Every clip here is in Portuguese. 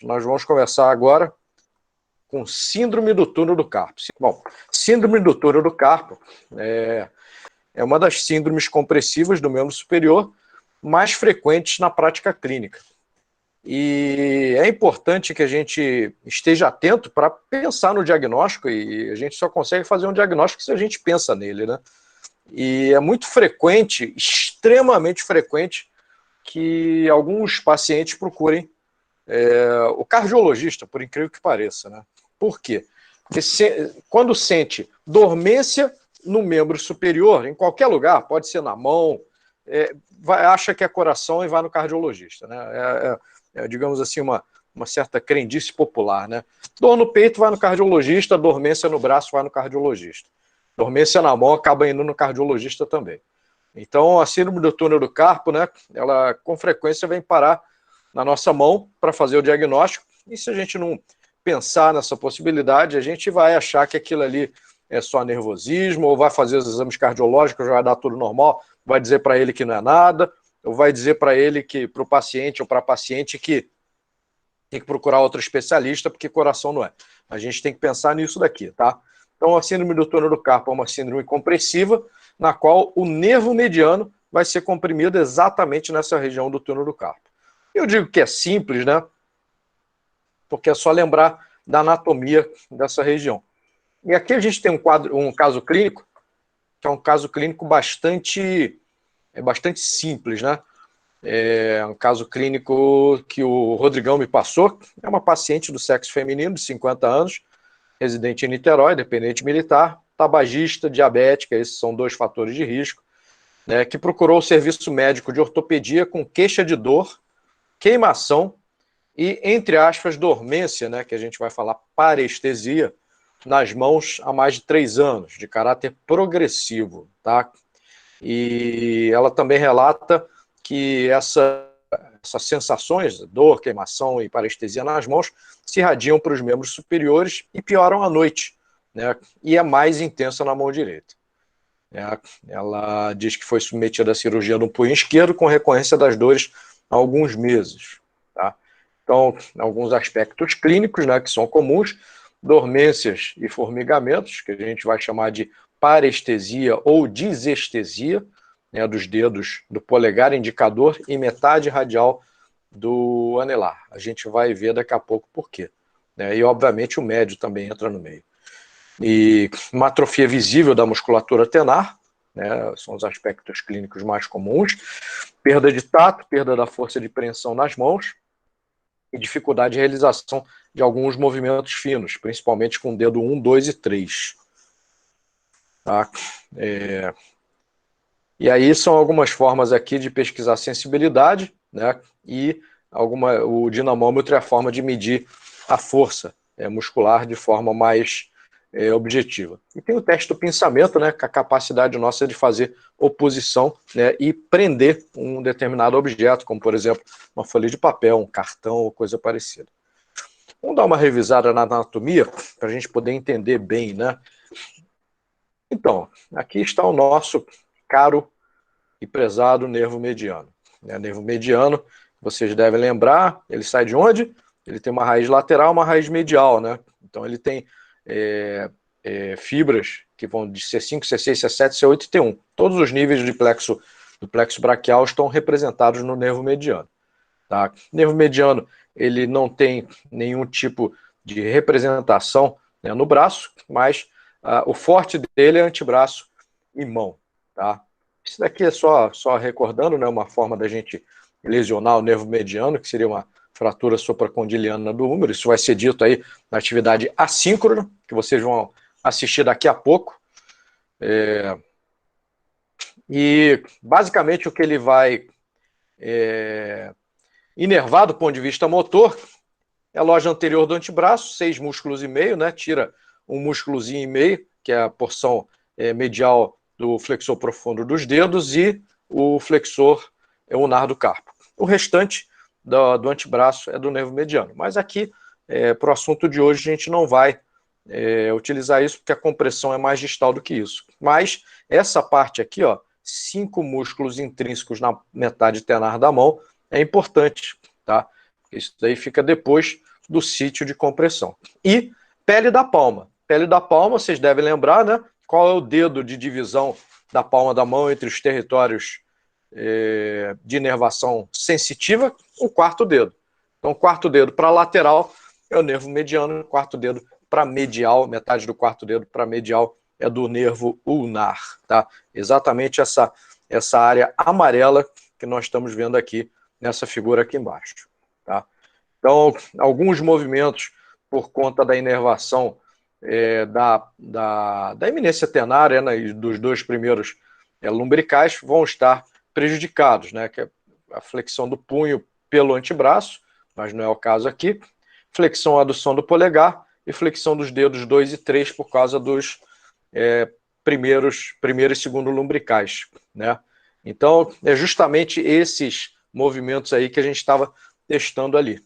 Nós vamos conversar agora com síndrome do túnel do carpo. Bom, síndrome do túnel do carpo é uma das síndromes compressivas do membro superior mais frequentes na prática clínica. E é importante que a gente esteja atento para pensar no diagnóstico, e a gente só consegue fazer um diagnóstico se a gente pensa nele, né? E é muito frequente, extremamente frequente, que alguns pacientes procurem o cardiologista, por incrível que pareça, né? Por quê? Porque quando sente dormência no membro superior, em qualquer lugar, pode ser na mão, acha que é coração e vai no cardiologista, né? Digamos assim, uma certa crendice popular, né? Dor no peito, vai no cardiologista, dormência no braço, vai no cardiologista. Dormência na mão, acaba indo no cardiologista também. Então, a síndrome do túnel do carpo, né, ela com frequência vem parar na nossa mão para fazer o diagnóstico, e se a gente não pensar nessa possibilidade, a gente vai achar que aquilo ali é só nervosismo, ou vai fazer os exames cardiológicos, já vai dar tudo normal, vai dizer para ele que não é nada, ou vai dizer para ele que, para o paciente ou para a paciente, que tem que procurar outro especialista, porque coração não é. A gente tem que pensar nisso daqui, tá? Então, a síndrome do túnel do carpo é uma síndrome compressiva, na qual o nervo mediano vai ser comprimido exatamente nessa região do túnel do carpo. Eu digo que é simples, né? Porque é só lembrar da anatomia dessa região. E aqui a gente tem um caso clínico, que é um caso clínico bastante simples, né? É um caso clínico que o Rodrigão me passou. É uma paciente do sexo feminino, de 50 anos, residente em Niterói, dependente militar, tabagista, diabética, esses são 2 fatores de risco, né, que procurou o serviço médico de ortopedia com queixa de dor, queimação e, entre aspas, dormência, né, que a gente vai falar parestesia, nas mãos há mais de 3 anos, de caráter progressivo, tá? E ela também relata que essas sensações, dor, queimação e parestesia nas mãos, se irradiam para os membros superiores e pioram à noite, né? E é mais intensa na mão direita. Ela diz que foi submetida à cirurgia no punho esquerdo com recorrência das dores há alguns meses, tá? Então, alguns aspectos clínicos, né, que são comuns: dormências e formigamentos, que a gente vai chamar de parestesia ou disestesia, né, dos dedos do polegar indicador e metade radial do anelar. A gente vai ver daqui a pouco por quê, né? E, obviamente, o médio também entra no meio. E uma atrofia visível da musculatura tenar, né, são os aspectos clínicos mais comuns: perda de tato, perda da força de preensão nas mãos e dificuldade de realização de alguns movimentos finos, principalmente com o dedo 1, 2 e 3. Tá? E aí são algumas formas aqui de pesquisar sensibilidade, né? E o dinamômetro é a forma de medir a força muscular de forma mais objetiva. E tem o teste do pensamento, né, com a capacidade nossa de fazer oposição, né, e prender um determinado objeto, como, por exemplo, uma folha de papel, um cartão ou coisa parecida. Vamos dar uma revisada na anatomia para a gente poder entender bem, né? Então, aqui está o nosso caro e prezado nervo mediano. Nervo mediano, vocês devem lembrar, ele sai de onde? Ele tem uma raiz lateral, uma raiz medial, né? Então ele tem fibras que vão de C5, C6, C7, C8 e T1. Todos os níveis do plexo braquial estão representados no nervo mediano. Tá? O nervo mediano, ele não tem nenhum tipo de representação, né, no braço, mas o forte dele é antebraço e mão. Tá? Isso daqui é só recordando, né, uma forma da gente lesionar o nervo mediano, que seria uma fratura supracondiliana do húmero. Isso vai ser dito aí na atividade assíncrona, que vocês vão assistir daqui a pouco. E basicamente o que ele vai inervar do ponto de vista motor é a loja anterior do antebraço, 6 músculos e meio, né? Tira um músculozinho e meio, que é a porção medial do flexor profundo dos dedos, e o flexor ulnar do carpo. O restante do antebraço é do nervo mediano. Mas aqui, para o assunto de hoje, a gente não vai utilizar isso, porque a compressão é mais distal do que isso. Mas essa parte aqui, ó, 5 músculos intrínsecos na metade tenar da mão, é importante, tá? Isso daí fica depois do sítio de compressão. E pele da palma. Pele da palma, vocês devem lembrar, né? Qual é o dedo de divisão da palma da mão entre os territórios de inervação sensitiva? O quarto dedo. Então, o quarto dedo para lateral é o nervo mediano, o quarto dedo para medial, metade do quarto dedo para medial é do nervo ulnar, tá? Exatamente essa área amarela que nós estamos vendo aqui nessa figura aqui embaixo, tá? Então, alguns movimentos por conta da inervação da eminência tenária, né, e dos dois primeiros lumbricais vão estar prejudicados, né, que é a flexão do punho pelo antebraço, mas não é o caso aqui, flexão e adução do polegar e flexão dos dedos 2 e 3 por causa dos primeiro e segundo lumbricais, né? Então, é justamente esses movimentos aí que a gente estava testando ali.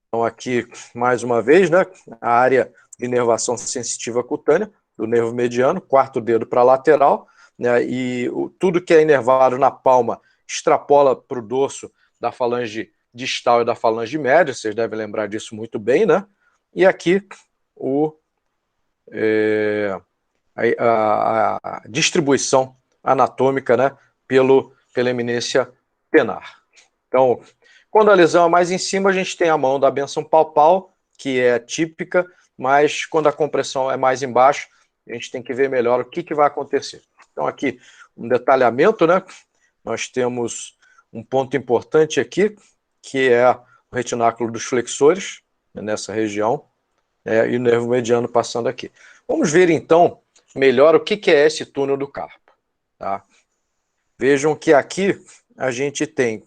Então, aqui, mais uma vez, né, a área de inervação sensitiva cutânea do nervo mediano, quarto dedo para lateral, né, e tudo que é inervado na palma extrapola para o dorso da falange distal e da falange média, vocês devem lembrar disso muito bem, né? E aqui a distribuição anatômica, né, pela eminência tenar. Então, quando a lesão é mais em cima, a gente tem a mão da benção palpal, que é típica, mas quando a compressão é mais embaixo, a gente tem que ver melhor o que vai acontecer. Então, aqui, um detalhamento, né? Nós temos um ponto importante aqui, que é o retináculo dos flexores, nessa região, e o nervo mediano passando aqui. Vamos ver, então, melhor o que é esse túnel do carpo, tá? Vejam que aqui a gente tem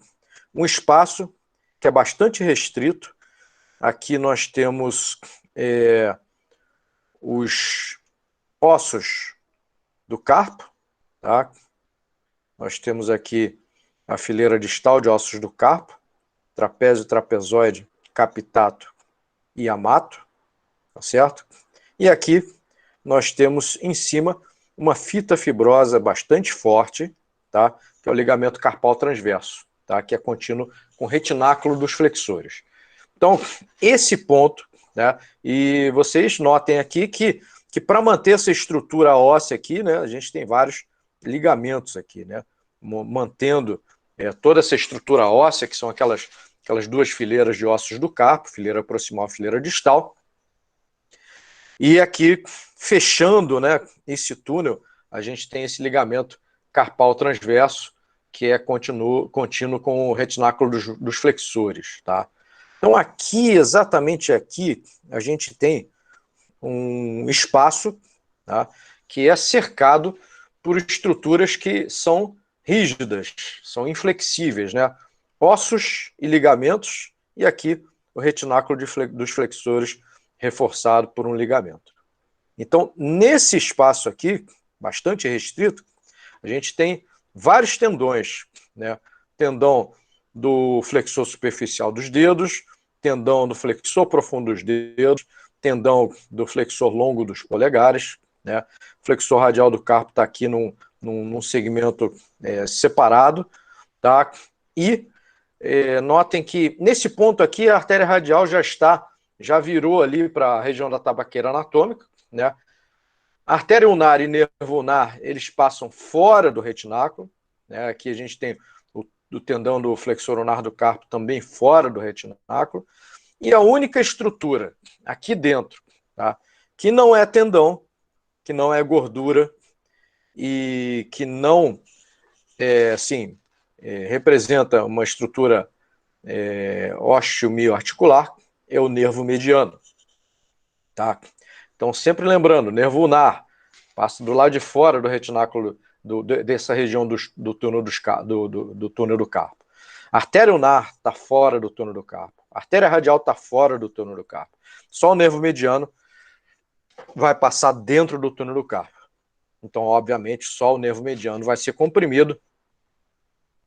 um espaço que é bastante restrito. Aqui nós temos os ossos do carpo, tá? Nós temos aqui a fileira distal de ossos do carpo, trapézio, trapezoide, capitato e amato, tá certo? E aqui nós temos em cima uma fita fibrosa bastante forte, tá? Que é o ligamento carpal transverso, tá? Que é contínuo com o retináculo dos flexores. Então, esse ponto, né? E vocês notem aqui que para manter essa estrutura óssea aqui, né? A gente tem vários ligamentos aqui, né? Mantendo toda essa estrutura óssea, que são aquelas duas fileiras de ossos do carpo, fileira proximal e fileira distal. E aqui, fechando, né, esse túnel, a gente tem esse ligamento carpal transverso, que é contínuo com o retináculo dos flexores, tá? Então, aqui, exatamente aqui, a gente tem um espaço, tá, que é cercado por estruturas que são rígidas, são inflexíveis, né? Ossos e ligamentos, e aqui o retináculo dos flexores reforçado por um ligamento. Então, nesse espaço aqui, bastante restrito, a gente tem vários tendões, né? Tendão do flexor superficial dos dedos, tendão do flexor profundo dos dedos, tendão do flexor longo dos polegares, né? O flexor radial do carpo está aqui num segmento separado, tá? E notem que nesse ponto aqui a artéria radial já virou ali para a região da tabaqueira anatômica, né? A artéria ulnar e nervo ulnar, eles passam fora do retináculo, né? Aqui a gente tem o tendão do flexor ulnar do carpo também fora do retináculo. E a única estrutura aqui dentro, tá, que não é tendão, que não é gordura e que não representa uma estrutura ósseo-mioarticular, é o nervo mediano, tá? Então, sempre lembrando, nervo ulnar passa do lado de fora do retináculo dessa região do túnel do túnel do carpo. A artéria ulnar está fora do túnel do carpo. A artéria radial está fora do túnel do carpo. Só o nervo mediano vai passar dentro do túnel do carpo. Então, obviamente, só o nervo mediano vai ser comprimido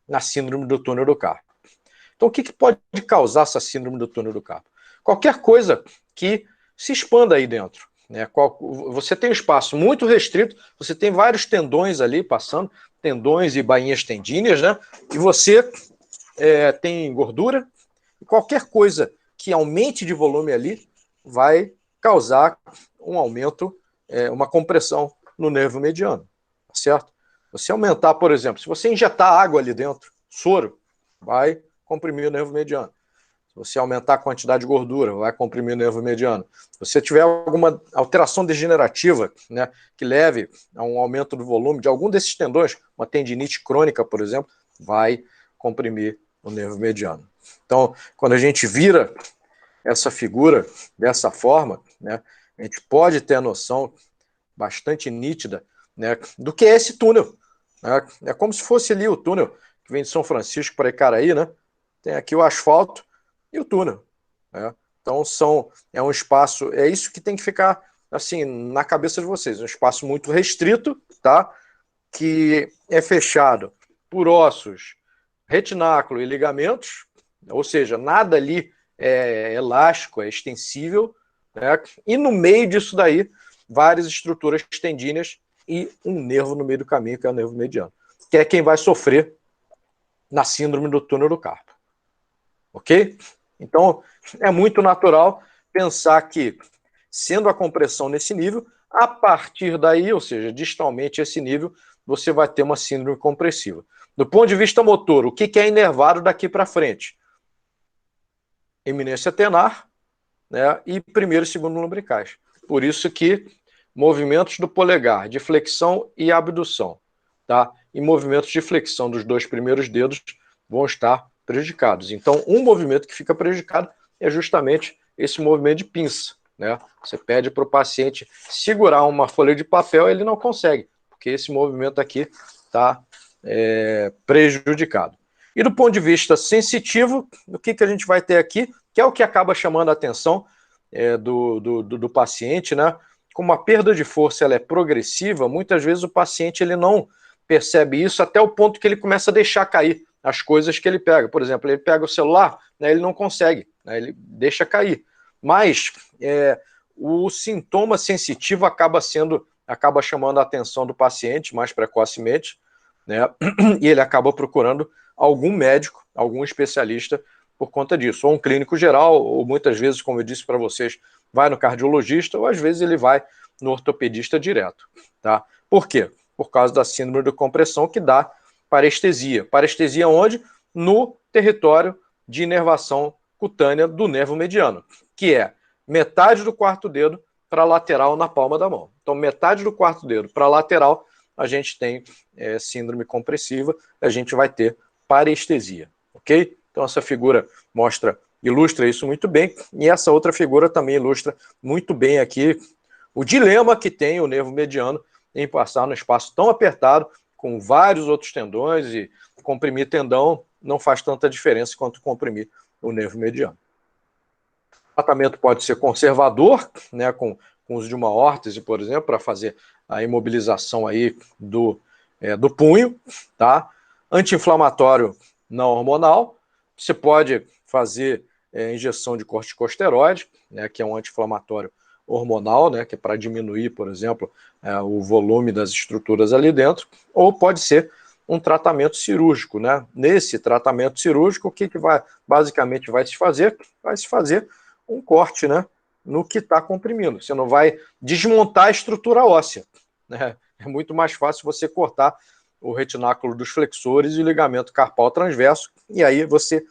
na síndrome do túnel do carpo. Então, o que pode causar essa síndrome do túnel do carpo? Qualquer coisa que se expanda aí dentro, né? Você tem um espaço muito restrito, você tem vários tendões ali passando, tendões e bainhas tendíneas, né? E você tem gordura, E qualquer coisa que aumente de volume ali vai causar um aumento, uma compressão no nervo mediano, tá certo? Você aumentar, por exemplo, se você injetar água ali dentro, soro, vai comprimir o nervo mediano. Se você aumentar a quantidade de gordura, vai comprimir o nervo mediano. Se você tiver alguma alteração degenerativa, né, que leve a um aumento do volume de algum desses tendões, uma tendinite crônica, por exemplo, vai comprimir o nervo mediano. Então, quando a gente vira essa figura dessa forma, né, a gente pode ter a noção bastante nítida, né, do que é esse túnel. Né? É como se fosse ali o túnel que vem de São Francisco para Icaraí, né? Tem aqui o asfalto e o túnel. Né? Então é um espaço, é isso que tem que ficar assim na cabeça de vocês, um espaço muito restrito, tá? Que é fechado por ossos, retináculo e ligamentos, ou seja, nada ali é elástico, é extensível, né? E no meio disso daí, várias estruturas tendíneas e um nervo no meio do caminho, que é o nervo mediano, que é quem vai sofrer na síndrome do túnel do carpo. Ok? Então, é muito natural pensar que, sendo a compressão nesse nível, a partir daí, ou seja, distalmente esse nível, você vai ter uma síndrome compressiva. Do ponto de vista motor, o que é inervado daqui para frente? Eminência tenar, né, e primeiro e segundo lombricais. Por isso que movimentos do polegar, de flexão e abdução, tá? E movimentos de flexão dos dois primeiros dedos vão estar prejudicados. Então, um movimento que fica prejudicado é justamente esse movimento de pinça, né? Você pede para o paciente segurar uma folha de papel, ele não consegue, porque esse movimento aqui está prejudicado. E do ponto de vista sensitivo, o que a gente vai ter aqui, que é o que acaba chamando a atenção do paciente, né? Como a perda de força ela é progressiva, muitas vezes o paciente ele não percebe isso até o ponto que ele começa a deixar cair as coisas que ele pega. Por exemplo, ele pega o celular, né, ele não consegue, né, ele deixa cair. Mas o sintoma sensitivo acaba chamando a atenção do paciente mais precocemente, né? E ele acaba procurando algum médico, algum especialista por conta disso, ou um clínico geral, ou muitas vezes, como eu disse para vocês, vai no cardiologista, ou às vezes ele vai no ortopedista direto, tá? Por quê? Por causa da síndrome de compressão que dá parestesia. Parestesia onde? No território de inervação cutânea do nervo mediano, que é metade do quarto dedo para a lateral na palma da mão. Então, metade do quarto dedo para a lateral, a gente tem síndrome compressiva, a gente vai ter parestesia, ok? Então essa figura ilustra isso muito bem, e essa outra figura também ilustra muito bem aqui o dilema que tem o nervo mediano em passar no espaço tão apertado, com vários outros tendões, e comprimir tendão não faz tanta diferença quanto comprimir o nervo mediano. O tratamento pode ser conservador, né, com o uso de uma órtese, por exemplo, para fazer a imobilização aí do punho, tá? Anti-inflamatório não hormonal. Você pode fazer injeção de corticosteroide, né, que é um anti-inflamatório hormonal, né, que é para diminuir, por exemplo, o volume das estruturas ali dentro, ou pode ser um tratamento cirúrgico, né? Nesse tratamento cirúrgico, o que basicamente vai se fazer? Vai se fazer um corte, né, no que está comprimindo. Você não vai desmontar a estrutura óssea, né? É muito mais fácil você cortar o retináculo dos flexores e o ligamento carpal transverso, e aí você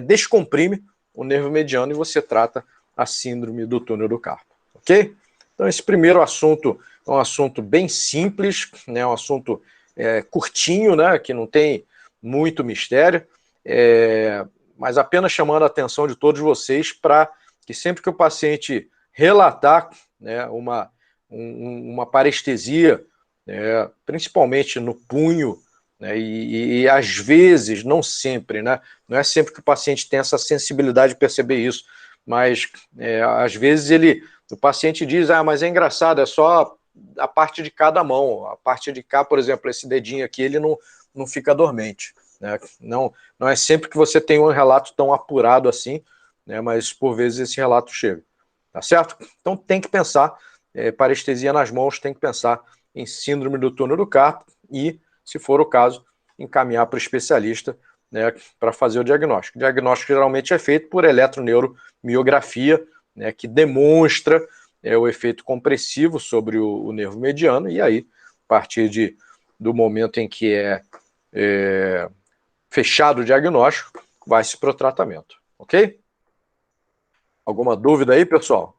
descomprime o nervo mediano e você trata a síndrome do túnel do carpo, ok? Então esse primeiro assunto é um assunto bem simples, né, um assunto curtinho, né, que não tem muito mistério, mas apenas chamando a atenção de todos vocês para que sempre que o paciente relatar, né, uma parestesia, principalmente no punho, né, e às vezes, não sempre, né, não é sempre que o paciente tem essa sensibilidade de perceber isso, mas às vezes o paciente diz, mas é engraçado, é só a parte de cada mão, a parte de cá, por exemplo, esse dedinho aqui, ele não fica dormente, né? Não é sempre que você tem um relato tão apurado assim, né, mas por vezes esse relato chega, tá certo? Então tem que pensar, parestesia nas mãos, tem que pensar em síndrome do túnel do carpo e, se for o caso, encaminhar para o especialista né, para fazer o diagnóstico. O diagnóstico geralmente é feito por eletroneuromiografia, né, que demonstra o efeito compressivo sobre o nervo mediano, e aí, a partir do momento em que é fechado o diagnóstico, vai-se para o tratamento. Ok? Alguma dúvida aí, pessoal?